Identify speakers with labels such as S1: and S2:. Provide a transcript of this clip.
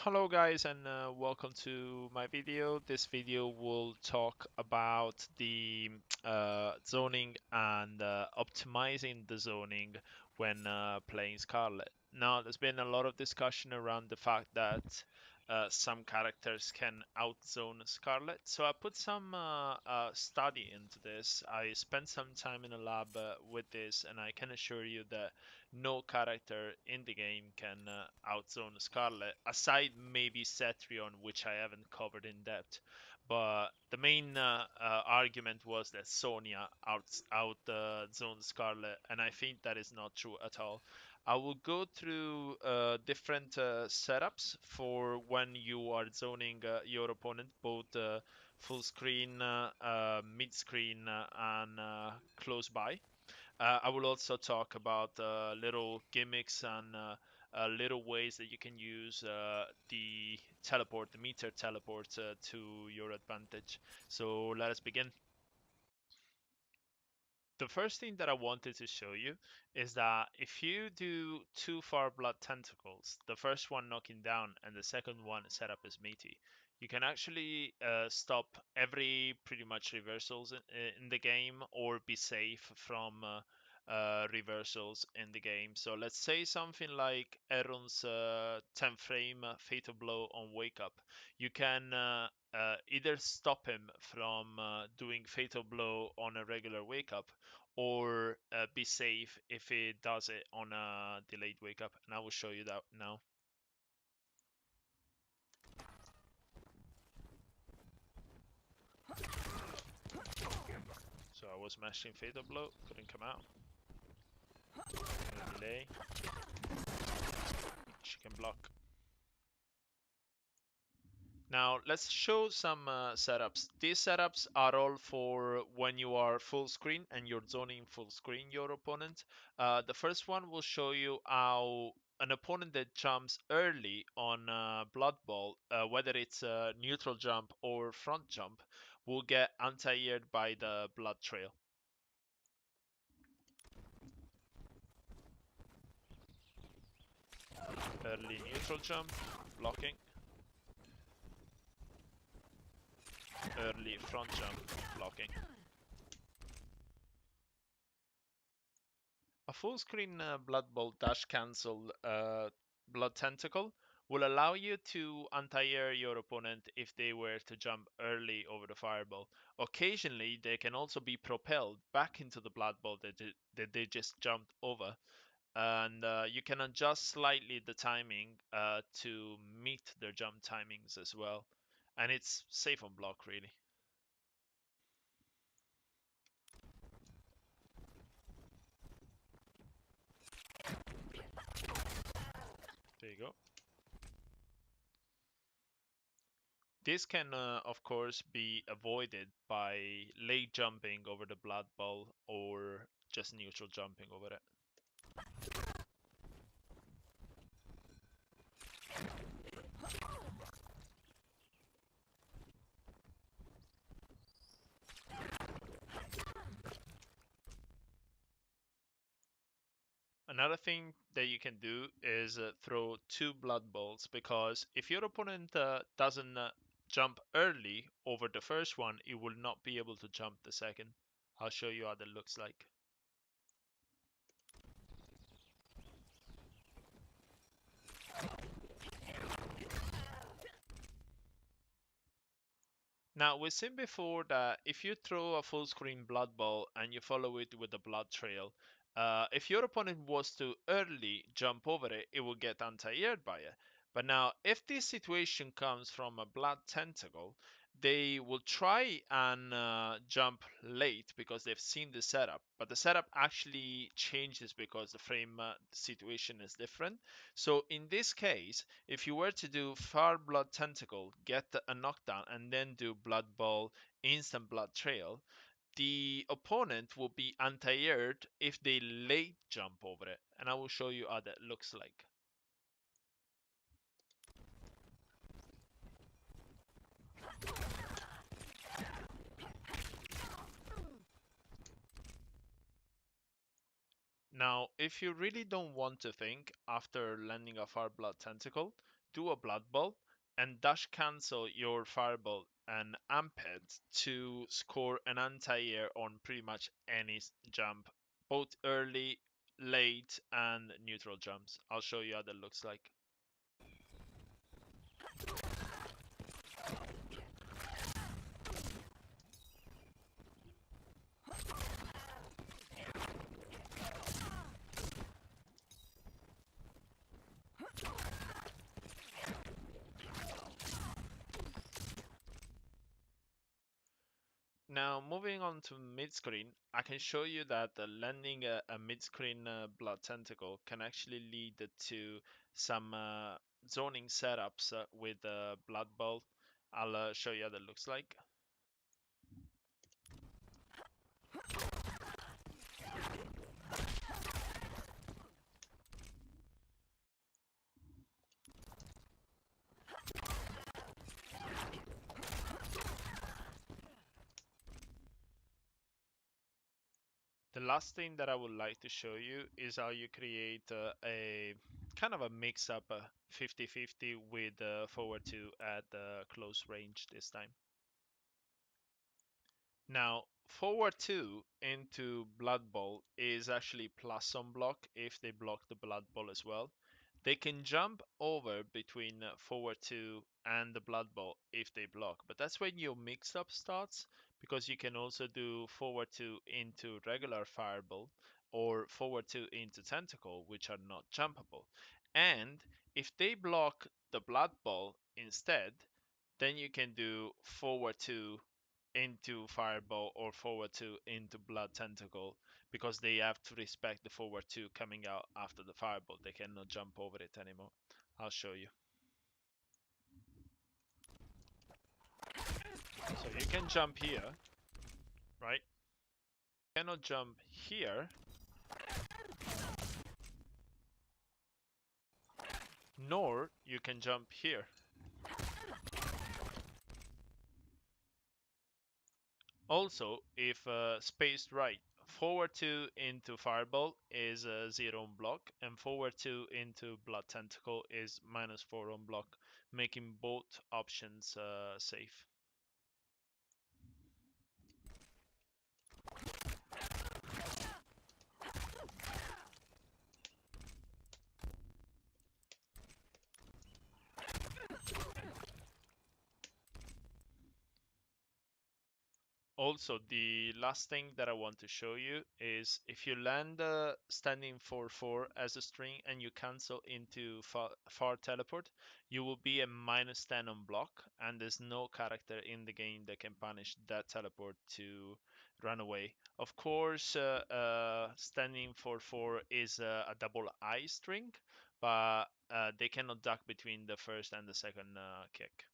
S1: Hello guys and welcome to my video. This video will talk about the zoning and optimizing the zoning when playing Skarlet. Now there's been a lot of discussion around the fact that some characters can outzone Skarlet. So I put some study into this. I spent some time in a lab with this, and I can assure you that no character in the game can outzone Skarlet, aside maybe Cetrion, which I haven't covered in depth. But the main argument was that Sonya out zoned Skarlet, and I think that is not true at all. I will go through different setups for when you are zoning your opponent, both full screen, mid screen, and close by. I will also talk about little gimmicks and little ways that you can use the teleport, the meter teleport, to your advantage. So let us begin. The first thing that I wanted to show you is that if you do two far blood tentacles, the first one knocking down and the second one set up as meaty, you can actually stop every pretty much reversals in the game or be safe from reversals in the game. So let's say something like Aaron's 10 frame fatal blow on wake up. You can either stop him from doing fatal blow on a regular wake up or be safe if it does it on a delayed wake up, and I will show you that now. So I was mashing fatal blow, couldn't come out. No delay. She can block. Now let's show some setups. These setups are all for when you are full screen and you're zoning full screen your opponent. The first one will show you how an opponent that jumps early on Blood Bowl, whether it's a neutral jump or front jump, will get anti-aired by the blood trail. Early neutral jump, blocking. Early front jump, blocking. A full screen Blood Bolt dash cancel Blood Tentacle will allow you to anti-air your opponent if they were to jump early over the fireball. Occasionally, they can also be propelled back into the Blood Bolt that they just jumped over, and you can adjust slightly the timing to meet their jump timings as well. And it's safe on block, really. There you go. This can, of course, be avoided by late jumping over the Blood Bowl or just neutral jumping over it. Another thing that you can do is throw two Blood Bowls, because if your opponent doesn't jump early over the first one, it will not be able to jump the second. I'll show you how that looks like. Now, we've seen before that if you throw a full screen Blood Bowl and you follow it with a Blood Trail, if your opponent was to early jump over it, it will get anti-aired by it. But now, if this situation comes from a Blood Tentacle, they will try and jump late because they've seen the setup, but the setup actually changes because the frame situation is different. So in this case, if you were to do Far Blood Tentacle, get a knockdown, and then do Blood Bowl, Instant Blood Trail, the opponent will be anti-aired if they late jump over it. And I will show you how that looks like. Now, if you really don't want to think after landing a Far Blood Tentacle, do a Blood Ball, and dash cancel your Fireball and amp it to score an anti-air on pretty much any jump, both early, late, and neutral jumps. I'll show you how that looks like. Now, moving on to mid-screen, I can show you that landing a mid-screen Blood Tentacle can actually lead to some zoning setups with Blood Bowl. I'll show you how that looks like. The last thing that I would like to show you is how you create a kind of a mix-up 50-50 with forward 2 at close range this time. Now, forward 2 into Blood Bowl is actually plus on block if they block the Blood Bowl as well. They can jump over between forward 2 and the Blood Bowl if they block, but that's when your mix-up starts, because you can also do forward 2 into regular Fireball or forward 2 into Tentacle, which are not jumpable. And if they block the Blood Bowl instead, then you can do forward 2 into Fireball or forward 2 into Blood Tentacle, because they have to respect the forward 2 coming out after the Fireball. They cannot jump over it anymore. I'll show you. So you can jump here, right? You cannot jump here, nor you can jump here. Also, if spaced right, forward 2 into Fireball is 0 on block, and forward 2 into Blood Tentacle is -4 on block, making both options safe. Also, the last thing that I want to show you is if you land standing 4-4 as a string and you cancel into far teleport, you will be a -10 on block, and there's no character in the game that can punish that teleport to run away. Of course, standing 4-4 is a double I string, but they cannot duck between the first and the second kick.